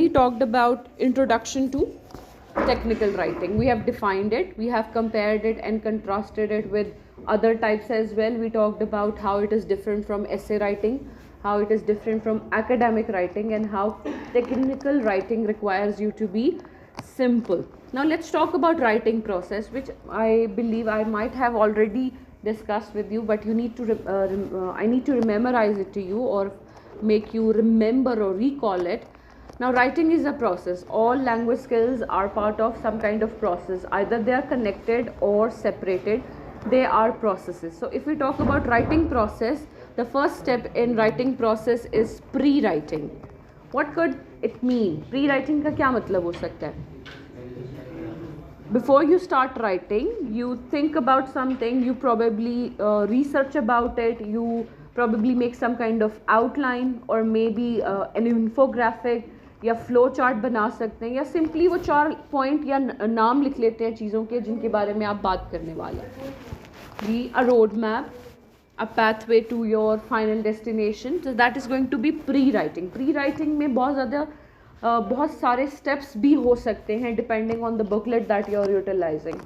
already talked about introduction to technical writing. We have defined it, we have compared it and contrasted it with other types as well. We talked about how it is different from essay writing, how it is different from academic writing, and how technical writing requires you to be simple. Now let's talk about writing process, which I believe I might have already discussed with you, but you need to I need to memorize it to you or make you remember or recall it. Now writing is a process. All language skills are part of some kind of process. Either they are connected or separated. They are processes. So if we talk about writing process, the first step in writing process is pre-writing. What could it mean? Pre-writing का क्या मतलब हो सकता है? Before you start writing, you think about something, you probably research about it, you probably make some kind of outline or maybe an infographic या flow chart बना सकते हैं, या सिंपली वो 4 पॉइंट या नाम लिख लेते हैं चीज़ों के जिनके बारे में आप बात करने वाले हैं. जी, a road map, a pathway to your final destination. So that is going to be pre-writing. Pre-writing में बहुत सारे steps भी हो सकते हैं depending on the booklet that you are utilizing.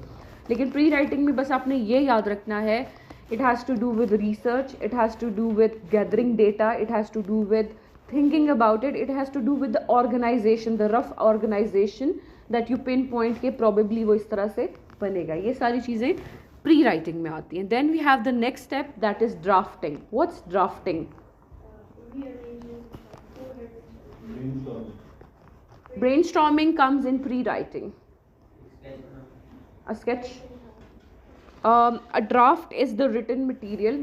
लेकिन pre-writing में बस आपने ये याद रखना है, it has to do with research, it has to do with gathering data, it has to do with thinking about it, it has to do with the organization, the rough organization that you pinpoint के probably वो इस तरह से बनेगा. ये सारी चीज़ें pre-writing में आती हैं. Then we have the next step, that is drafting. What's drafting? Brainstorming comes in pre-writing. A sketch. A draft is the written material.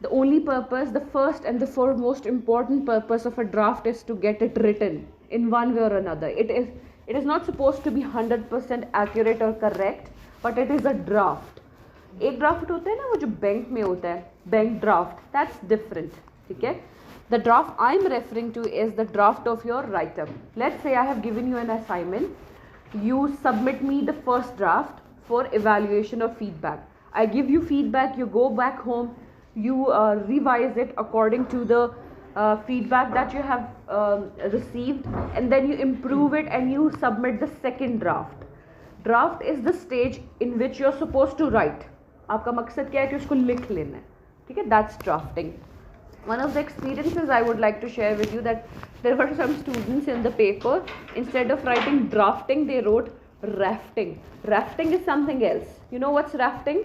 The only purpose, the first and the foremost important purpose of a draft is to get it written in one way or another. It is not supposed to be 100% accurate or correct, but it is a draft. एक draft होता है ना वो जो bank में होता है, bank draft, that's different. ठीक है. The draft I am referring to is the draft of your write-up. Let's say I have given you an assignment. You submit me the first draft for evaluation or feedback. I give you feedback, you go back home, you revise it according to the feedback that you have received, and then you improve it and you submit the second draft. Draft is the stage in which you are supposed to write. आपका मकसद क्या है कि उसको लिख लेना है. ठीक है. That's drafting. One of the experiences I would like to share with you that there were some students in the paper, instead of writing drafting, they wrote rafting. Rafting is something else. You know what's rafting?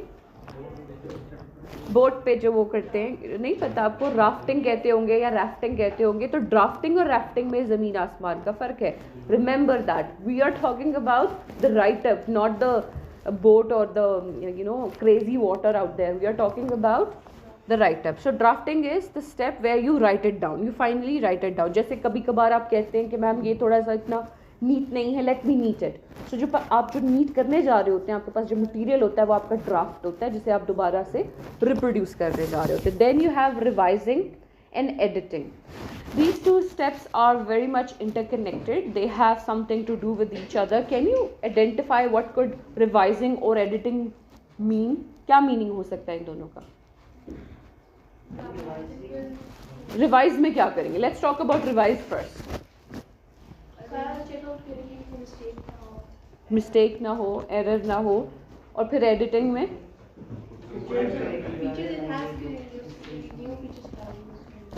Boat पे जो वो करते हैं, नहीं पता आपको, rafting कहते होंगे या राफ्टिंग कहते होंगे. तो ड्राफ्टिंग और राफ्टिंग में ज़मीन आसमान का फ़र्क है. Remember that. We are talking about the write up, not the boat or the crazy water out there. We are talking about the write up. So drafting is the step where you write it down, you finally write it down. जैसे कभी कभार आप कहते हैं कि ma'am ये थोड़ा सा इतना नीट नहीं है, लेट मी नीट इट. सो जो आप जो नीट करने जा रहे होते हैं, आपके पास जो मटेरियल होता है वो आपका ड्राफ्ट होता है जिसे आप दोबारा से रिप्रोड्यूस करने जा रहे होते हैं. Then you have revising and editing. These two steps are very much interconnected. They have something to do with each other. Can you identify what could revising or editing mean? क्या meaning हो सकता है इन दोनों का? Revise में क्या करेंगे? Let's talk about revise first. Mistake ना हो, एरर ना हो. और फिर एडिटिंग में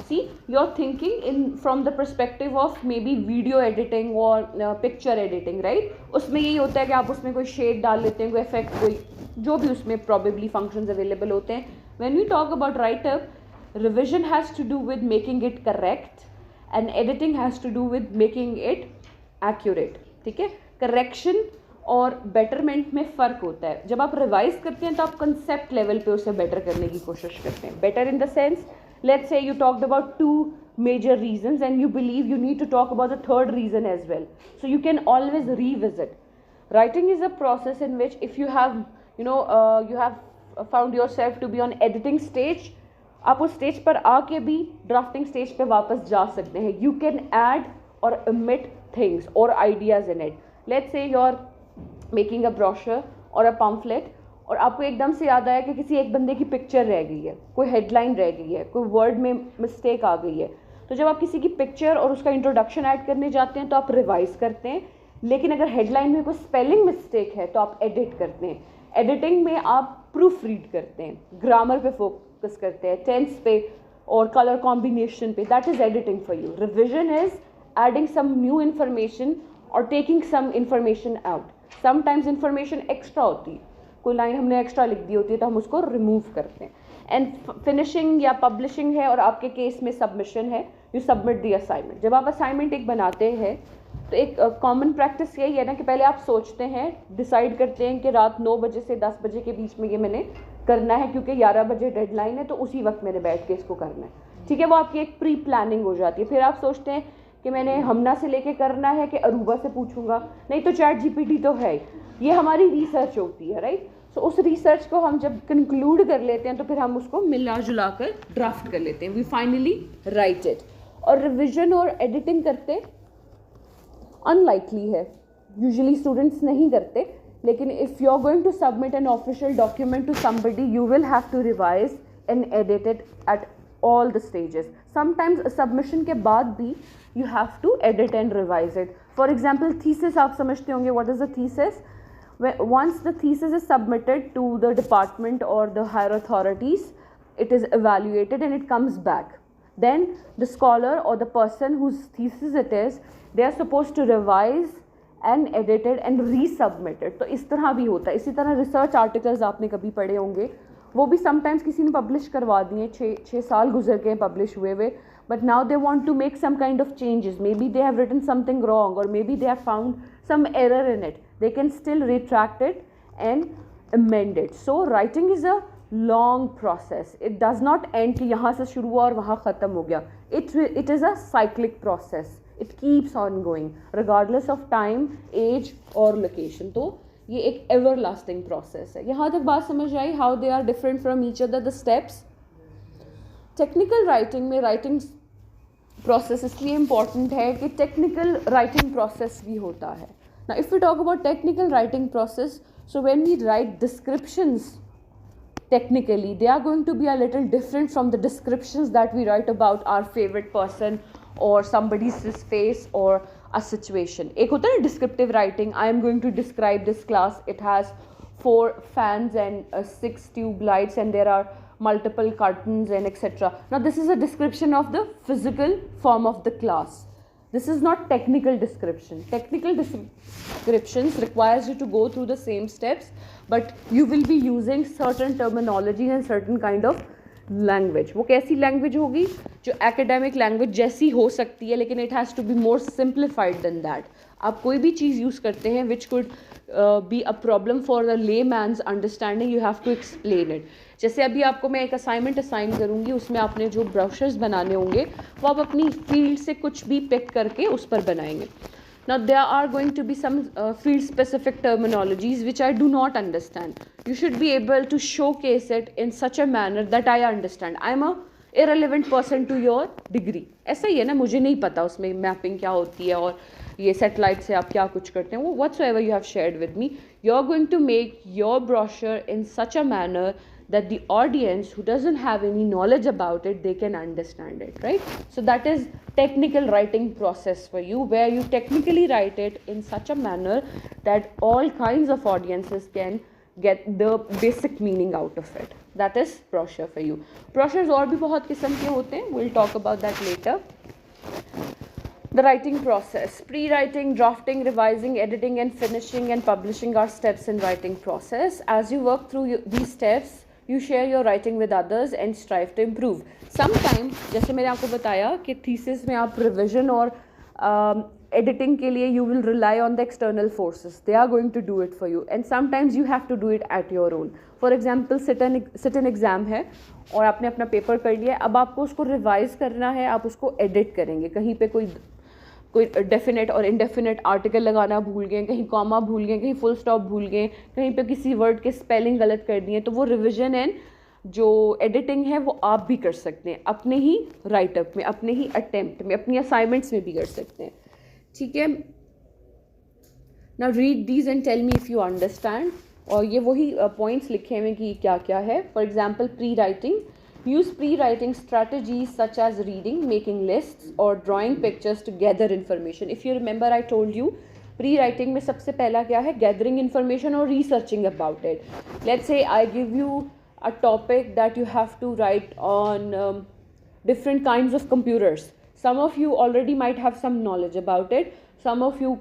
see, you're thinking in from the perspective of maybe video editing or picture editing, right? उसमें यही होता है कि आप उसमें कोई शेड डाल लेते हैं, कोई इफेक्ट, कोई जो भी उसमें probably functions available होते हैं. When we talk about write-up, revision has to do with making it correct and editing has to do with making it accurate. ठीक है. correction और betterment में फ़र्क होता है. जब आप रिवाइज करते हैं तो आप concept level पे उसे better करने की कोशिश करते हैं. better in the sense, let's say you talked about 2 major reasons and you believe you need to talk about the third reason as well. So you can always revisit. Writing is a process in which if you have, you have found yourself to be on editing stage, आप उस stage पर आके भी drafting stage पे वापस जा सकते हैं. You can add or omit things or ideas in it. Let's say you're making a brochure or a pamphlet और आपको एकदम से याद आया कि किसी एक बंदे की पिक्चर रह गई है, कोई हेडलाइन रह गई है, कोई वर्ड में मिस्टेक आ गई है. तो जब आप किसी की पिक्चर और उसका इंट्रोडक्शन ऐड करने जाते हैं तो आप रिवाइज करते हैं, लेकिन अगर हेडलाइन में कोई स्पेलिंग मिस्टेक है तो आप एडिट करते हैं। एडिटिंग में आप प्रूफ रीड करते हैं, ग्रामर पे फोकस करते हैं, टेंस पे और कलर कॉम्बिनेशन पे, that is editing for you. Revision is adding some new information और taking some information out. Sometimes information extra होती है, कोई लाइन हमने एक्स्ट्रा लिख दी होती है तो हम उसको रिमूव करते हैं। एंड फिनिशिंग या पब्लिशिंग है, और आपके केस में सबमिशन है, यू सबमिट दी असाइनमेंट। जब आप असाइनमेंट एक बनाते हैं तो एक कॉमन प्रैक्टिस यही है ना कि पहले आप सोचते हैं, डिसाइड करते हैं कि रात 9 बजे से 10 बजे के बीच में ये मैंने करना है, क्योंकि 11 बजे डेडलाइन है, तो उसी वक्त मैंने बैठ के इसको करना है, ठीक है। वो आपकी एक प्री प्लानिंग हो जाती है। फिर आप सोचते हैं कि मैंने हमना से लेके करना है कि अरूबा से पूछूंगा, नहीं तो चैट जीपीटी तो है। ये हमारी रिसर्च होती है, राइट। सो उस रिसर्च को हम जब कंक्लूड कर लेते हैं तो फिर हम उसको मिला जुला कर ड्राफ्ट कर लेते हैं, वी फाइनली राइट इट। और रिविजन और एडिटिंग करते अनलाइकली है, यूजुअली स्टूडेंट्स नहीं करते, लेकिन if you are going to submit an official document to somebody, you will have to revise and edit it at all the stages. Sometimes submission के बाद भी you have to edit and revise it. For example, thesis आप समझते होंगे, what is a thesis? Once the thesis is submitted to the department or the higher authorities, it is evaluated and it comes back. Then the scholar or the person whose thesis it is, they are supposed to revise and edit it and resubmit it. तो इस तरह भी होता है। इसी तरह research articles आपने कभी पढ़े होंगे, वो भी समटाइम्स किसी ने पब्लिश करवा दिए, 6 साल गुजर गए पब्लिश हुए हुए, but now they want to make some kind of changes, maybe they have written something wrong और maybe they have found some error in it, they can still retract it and amend it. So writing is a long process, it does not end कि यहाँ से शुरू हुआ और वहाँ ख़त्म हो गया। It is a cyclic process, it keeps on going regardless of time, age और लोकेशन। तो ये एक एवर लास्टिंग प्रोसेस है। यहाँ तक बात समझ आई, how they are different from each other the steps. Technical writing में राइटिंग प्रोसेस इसलिए इम्पॉर्टेंट है कि टेक्निकल राइटिंग प्रोसेस भी होता है ना। If we talk about technical writing process, so when we write descriptions technically, they are going to be a little different from the descriptions that we write about our favorite person or somebody's face or a situation. एक होता है descriptive writing, I am going to describe this class, it has 4 fans and 6 tube lights and there are multiple curtains and etc. Now this is a description of the physical form of the class. This is not technical description. Technical descriptions requires you to go through the same steps, but you will be using certain terminology and certain kind of language. वो कैसी language होगी? जो academic language जैसी हो सकती है, लेकिन it has to be more simplified than that. आप कोई भी चीज़ यूज़ करते हैं which could be a problem for the layman's understanding, you have to explain it. जैसे अभी आपको मैं एक असाइनमेंट असाइन करूँगी, उसमें आपने जो ब्रोशर्स बनाने होंगे वो आप अपनी फील्ड से कुछ भी पिक करके उस पर बनाएंगे। Now there are going to be some field specific terminologies which I do not understand. You should be able to showcase it in such a manner that I understand. I am a irrelevant person to your degree. ऐसा ही है ना, मुझे नहीं पता उसमें mapping क्या होती है और ये सेटेलाइट से आप क्या कुछ करते हैं, वो whatsoever you have shared with me, you are going to make your brochure in such a manner that the audience who doesn't have any knowledge about it, they can understand it, right? So that is technical writing process for you, where you technically write it in such a manner that all kinds of audiences can get the basic meaning out of it. That is brochure for you. Brochures और भी बहुत किस्म के होते हैं, we'll talk about that later. The writing process, pre-writing, drafting, revising, editing and finishing and publishing are steps in writing process. As you work through these steps, you share your writing with others and strive to improve. Sometimes, जैसे मैंने आपको बताया कि thesis में आप revision और editing के लिए you will rely on the external forces. They are going to do it for you, and sometimes you have to do it at your own. For example, sit-in exam है और आपने अपना paper कर लिया, अब आपको उसको रिवाइज करना है, आप उसको एडिट करेंगे, कहीं पे कोई डेफिनेट और इनडेफिनेट आर्टिकल लगाना भूल गए, कहीं कॉमा भूल गए, कहीं फुल स्टॉप भूल गए, कहीं पे किसी वर्ड के स्पेलिंग गलत कर दिए, तो वो रिविजन एंड जो एडिटिंग है वो आप भी कर सकते हैं अपने ही राइटअप में, अपने ही अटेम्प्ट में, अपनी असाइनमेंट्स में भी कर सकते हैं, ठीक है। Now read these and tell me if you understand. और ये वही पॉइंट्स लिखे हुए कि क्या क्या है। For example pre writing, Use pre-writing strategies such as reading, making lists or drawing pictures to gather information. If you remember, I told you pre-writing में सबसे पहला क्या है, gathering information or researching about it. Let's say I give you a topic that you have to write on different kinds of computers. Some of you already might have some knowledge about it. Some of you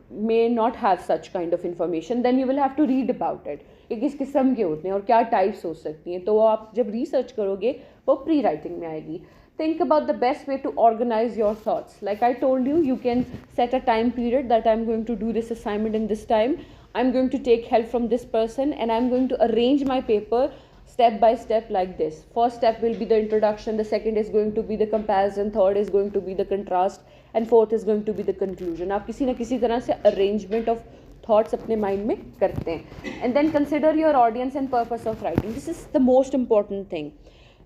may not have such kind of information. Then you will have to read about it. ये किस किस्म के होते हैं और क्या types हो सकती हैं, तो आप जब रिसर्च करोगे वो प्री राइटिंग में आएगी. Think about the best way to organize your thoughts. Like I told you, you can set a time period that I'm going to do this assignment in this time. I'm going to take help from this person and I'm going to arrange my paper step by step like this. First step will be the introduction, the second is going to be the comparison, third is going to be the contrast and fourth is going to be the conclusion. आप किसी ना किसी तरह से arrangement of thoughts अपने mind में करते हैं. And then consider your audience and purpose of writing. This is the most important thing.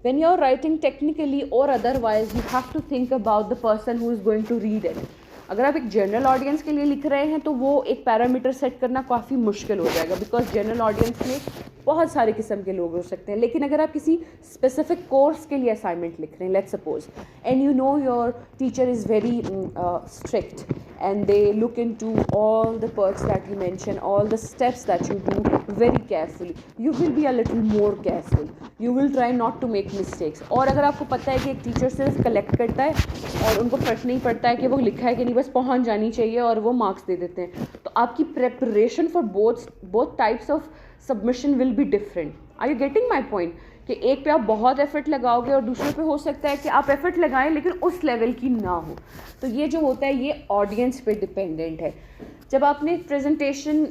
When you're writing technically or otherwise, you have to think about the person who is going to read it. अगर आप एक general audience के लिए लिख रहे हैं तो वो एक पैरामीटर सेट करना काफ़ी मुश्किल हो जाएगा, बिकॉज जनरल ऑडियंस में बहुत सारे किस्म के लोग हो सकते हैं. लेकिन अगर आप किसी स्पेसिफिक कोर्स के लिए असाइनमेंट लिख रहे हैं, let's suppose, and you know your teacher is very strict and they look into all the perks that you mention, all the steps that you do very carefully, you will be a little more careful, you will try not to make mistakes. और अगर आपको पता है कि एक teacher सिर्फ collect करता है और उनको फर्क नहीं पड़ता है कि वो लिखा है कि नहीं, बस पहुंच जानी चाहिए और वो मार्क्स दे देते हैं, तो आपकी preparation for both types of submission will be different. Are you getting my point? कि एक पे आप बहुत एफर्ट लगाओगे और दूसरे पे हो सकता है कि आप एफर्ट लगाएं लेकिन उस लेवल की ना हो. तो ये जो होता है ये ऑडियंस पे डिपेंडेंट है. जब आपने प्रेजेंटेशन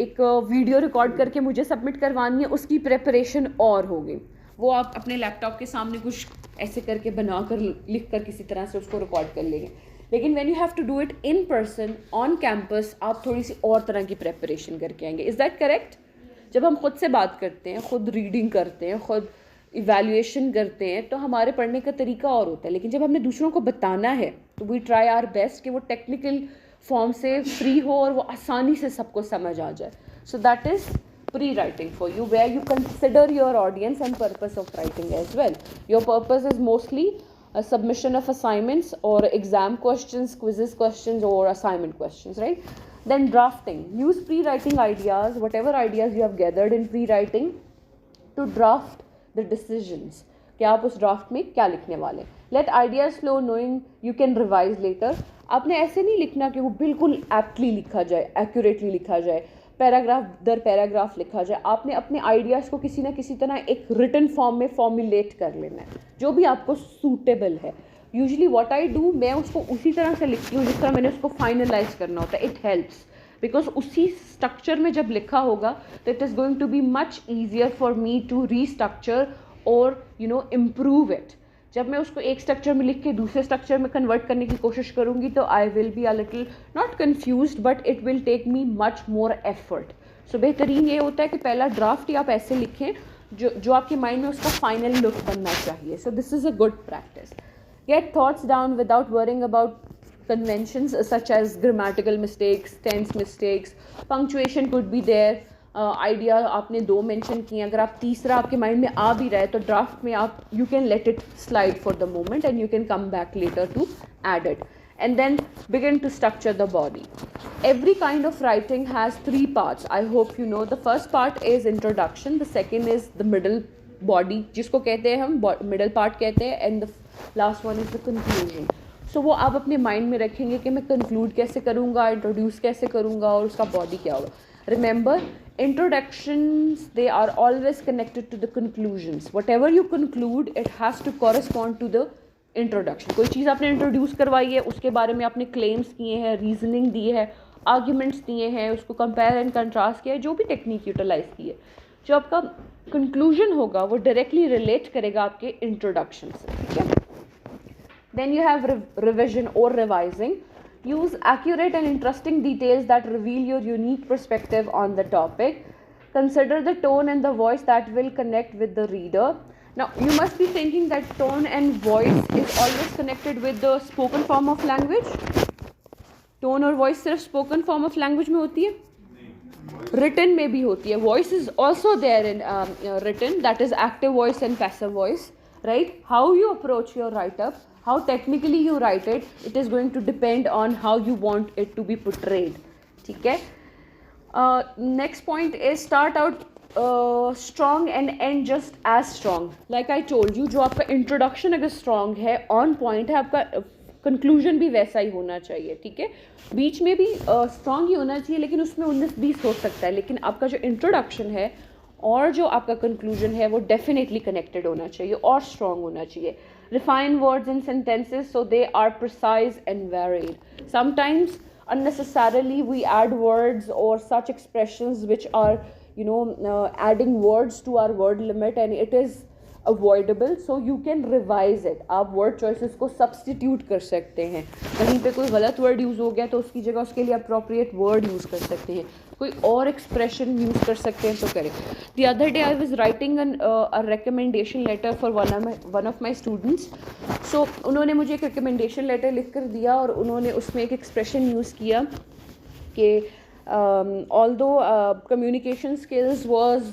एक वीडियो रिकॉर्ड करके मुझे सबमिट करवानी है, उसकी प्रेपरेशन और होगी. वो आप अपने लैपटॉप के सामने कुछ ऐसे करके बना कर लिख कर किसी तरह से उसको रिकॉर्ड कर लेंगे. लेकिन when you have to do it in person on campus, आप थोड़ी सी और तरह की प्रेपरेशन करके आएंगे. Is that correct? जब हम खुद से बात करते हैं, खुद रीडिंग करते हैं, खुद इवैल्यूएशन करते हैं, तो हमारे पढ़ने का तरीका और होता है. लेकिन जब हमने दूसरों को बताना है तो वी ट्राई आवर बेस्ट कि वो टेक्निकल फॉर्म से फ्री हो और वो आसानी से सबको समझ आ जाए. So that is pre writing for you, where you consider your audience and purpose of writing as well. Your purpose is mostly a submission of assignments or exam questions, quizzes questions or assignment questions, right? Then drafting. Use pre-writing ideas, whatever ideas you have gathered in pre-writing, to draft the decisions. कि आप उस draft में क्या लिखने वाले. Let ideas flow knowing you can revise later. आपने ऐसे नहीं लिखना कि वो बिल्कुल एप्टली लिखा जाए, एक्यूरेटली लिखा जाए, पैराग्राफ दर पैराग्राफ लिखा जाए. आपने अपने आइडियाज़ को किसी ना किसी तरह एक रिटन फॉर्म में फॉर्मुलेट कर लेना है जो भी आपको सूटेबल है. यूजुअली व्हाट आई डू, मैं उसको उसी तरह से लिखती हूँ जिस तरह मैंने उसको फाइनलाइज करना होता है. इट हेल्प्स बिकॉज उसी स्ट्रक्चर में जब लिखा होगा तो it is going to be much easier for me to restructure और इम्प्रूव इट. जब मैं उसको एक स्ट्रक्चर में लिख के दूसरे स्ट्रक्चर में कन्वर्ट करने की कोशिश करूँगी तो I will be a little not confused, but it will take me much more effort. So बेहतरीन ये होता है कि पहला ड्राफ्ट ही आप ऐसे लिखें जो आपके माइंड में उसका फाइनल लुक बनना चाहिए. So this is a good practice. Get thoughts down without worrying about conventions such as grammatical mistakes, tense mistakes, punctuation could be there. Idea आपने 2 मेंशन किए, अगर आप तीसरा आपके माइंड में आ भी रहा है तो ड्राफ्ट में आप you can let it slide for the moment and you can come back later to add it. And then begin to structure the body. Every kind of writing has 3 parts. I hope you know. The first part is introduction, the second is the middle body जिसको कहते हैं हम middle part कहते हैं, and the last one is the conclusion. So वो आप अपने mind में रखेंगे कि मैं कंक्लूड कैसे करूँगा, इंट्रोड्यूस कैसे करूँगा और उसका बॉडी क्या होगा. Remember, introductions, they are always connected to the conclusions. Whatever you conclude, it has to correspond to the introduction. कोई चीज़ आपने इंट्रोड्यूस करवाई है, उसके बारे में आपने क्लेम्स किए हैं, रीजनिंग दी है, आर्ग्यूमेंट्स दिए हैं, उसको कंपेयर एंड कंट्रास्ट किया है, जो भी टेक्निक यूटिलाइज की है, जो आपका कंक्लूजन होगा वो डायरेक्टली रिलेट करेगा आपके इंट्रोडक्शन से. ठीक है. Then you have revision or revising. Use accurate and interesting details that reveal your unique perspective on the topic. Consider the tone and the voice that will connect with the reader. Now, you must be thinking that tone and voice is always connected with the spoken form of language. Tone और voice सिर्फ spoken form of language में होती है? Written में भी होती है. Voice is also there in written, that is active voice and passive voice, right. How you approach your write up, how technically you write it, it is going to depend on how you want it to be portrayed. ठीक है. Next point is start out strong and end just as strong. Like I told you, जो आपका introduction अगर strong है, on point है, आपका conclusion भी वैसा ही होना चाहिए. ठीक है. बीच में भी strong ही होना चाहिए, लेकिन उसमें 19-20 हो सकता है, लेकिन आपका जो introduction है और जो आपका conclusion है वो definitely connected होना चाहिए और strong होना चाहिए. Refine words and sentences so they are precise and varied. Sometimes unnecessarily we add words or such expressions which are, adding words to our word limit, and it is avoidable, so you can revise it. आप word choices को substitute कर सकते हैं. कहीं पे कोई गलत word use हो गया तो उसकी जगह उसके लिए appropriate word use कर सकते हैं. कोई और expression use कर सकते हैं तो करें. The other day I was writing a recommendation letter for one of my students. So उन्होंने मुझे एक recommendation letter लिख कर दिया और उन्होंने उसमें एक expression use किया कि although communication skills was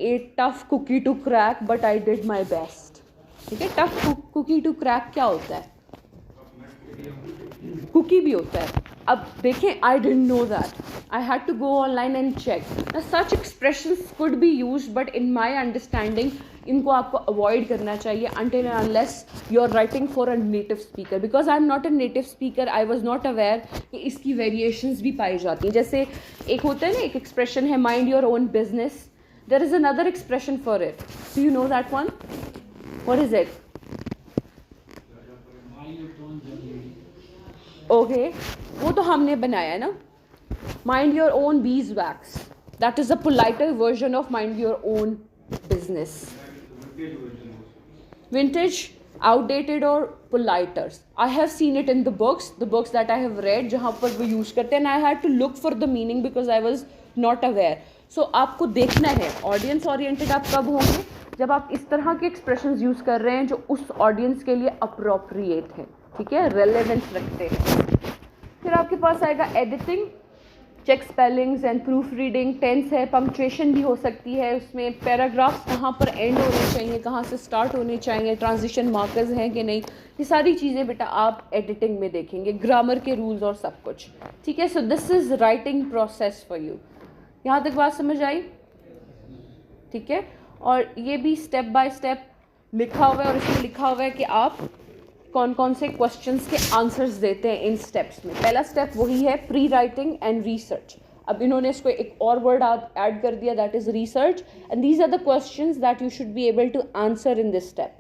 a tough cookie to crack, but I did my best. ठीक है. tough cookie to crack क्या होता है? cookie भी होता है. अब देखें, I didn't know that. I had to go online and check. Now such expressions could be used, but in my understanding इनको आपको avoid करना चाहिए until and unless you are writing for a native speaker. Because I am not a native speaker, I was not aware कि इसकी variations भी पाई जाती हैं. जैसे एक होता है ना, एक expression है mind your own business. There is another expression for it. Do you know that one? What is it? Okay, वो तो हमने बनाया है ना. Mind your own beeswax. That is a politer version of mind your own business. Vintage, outdated or politer. I have seen it in the books that I have read, जहाँ पर वो use करते हैं, and I had to look for the meaning because I was not aware. So आपको देखना है audience oriented आप कब होंगे, जब आप इस तरह के एक्सप्रेशंस यूज़ कर रहे हैं जो उस ऑडियंस के लिए अप्रोप्रिएट है. ठीक है, रेलेवेंस रखते हैं. फिर आपके पास आएगा editing, check spellings and proof reading. Tense है, पंक्चुएशन भी हो सकती है उसमें, पैराग्राफ्स कहाँ पर एंड होने चाहिए, कहाँ से स्टार्ट होने चाहिए, ट्रांजिशन मार्कर्स हैं कि नहीं, ये सारी चीज़ें बेटा आप एडिटिंग में देखेंगे, ग्रामर के रूल्स और सब कुछ. ठीक है. सो this is writing process for you. यहाँ तक बात समझ आई? ठीक है. और ये भी स्टेप बाय स्टेप लिखा हुआ है और इसमें लिखा हुआ है कि आप कौन कौन से क्वेश्चंस के आंसर्स देते हैं इन स्टेप्स में. पहला स्टेप वही है प्री राइटिंग एंड रिसर्च. अब इन्होंने इसको एक और वर्ड ऐड कर दिया, that is research, and these are the questions that you should be able to answer in this step.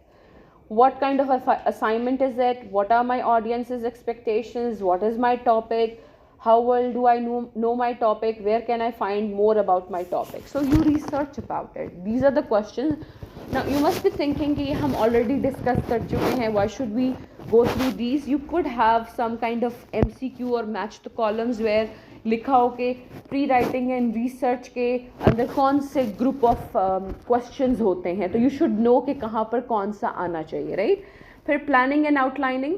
What kind of assignment is it? What are my audience's expectations? What is my topic? How well do I know my topic? Where can I find more about my topic? So you research about it. These are the questions. Now you must be thinking कि हम already discuss कर चुके हैं. Why should we go through these? You could have some kind of MCQ or match the columns where लिखा हो कि pre writing and research के अंदर कौन से ग्रुप ऑफ क्वेश्चंस होते हैं, तो यू शुड नो कि कहाँ पर कौन सा आना चाहिए, राइट. फिर प्लानिंग एंड आउटलाइनिंग.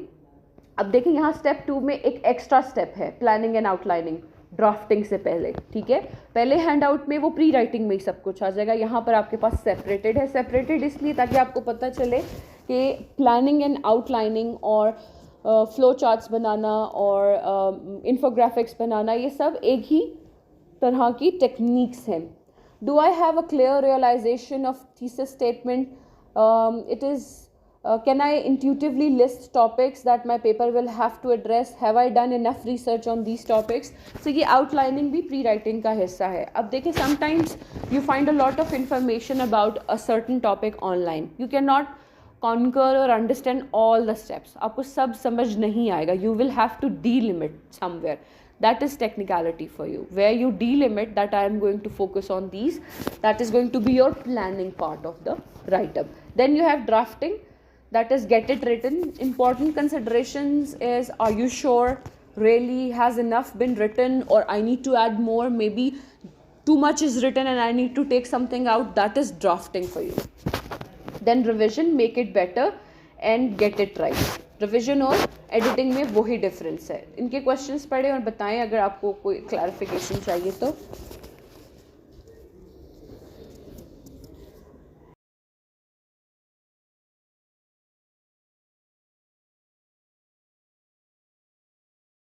अब देखिए यहाँ स्टेप 2 में एक एक्स्ट्रा स्टेप है, प्लानिंग एंड आउटलाइनिंग, ड्राफ्टिंग से पहले. ठीक है. पहले हैंड आउट में वो प्री राइटिंग में ही सब कुछ आ जाएगा, यहाँ पर आपके पास सेपरेटेड है. सेपरेटेड इसलिए ताकि आपको पता चले कि प्लानिंग एंड आउटलाइनिंग और फ्लो चार्ट्स बनाना और इन्फोग्राफिक्स बनाना, ये सब एक ही तरह की टेक्निक्स हैं. Do I have a clear realisation of thesis statement? It is can I intuitively list topics that my paper will have to address? Have I done enough research on these topics? So ये outlining भी pre-writing का हिस्सा है. अब देखिए sometimes you find a lot of information about a certain topic online. You cannot conquer or understand all the steps. आपको सब समझ नहीं आएगा. You will have to delimit somewhere. That is technicality for you. Where you delimit that I am going to focus on these. That is going to be your planning part of the write-up. Then you have drafting. That is get it written. Important considerations is, are you sure really has enough been written, or I need to add more, maybe too much is written and I need to take something out. That is drafting for you. Then revision, make it better and get it right. Revision और editing में वही difference है. इनके questions पढ़ें और बताएं अगर आपको कोई clarification चाहिए तो.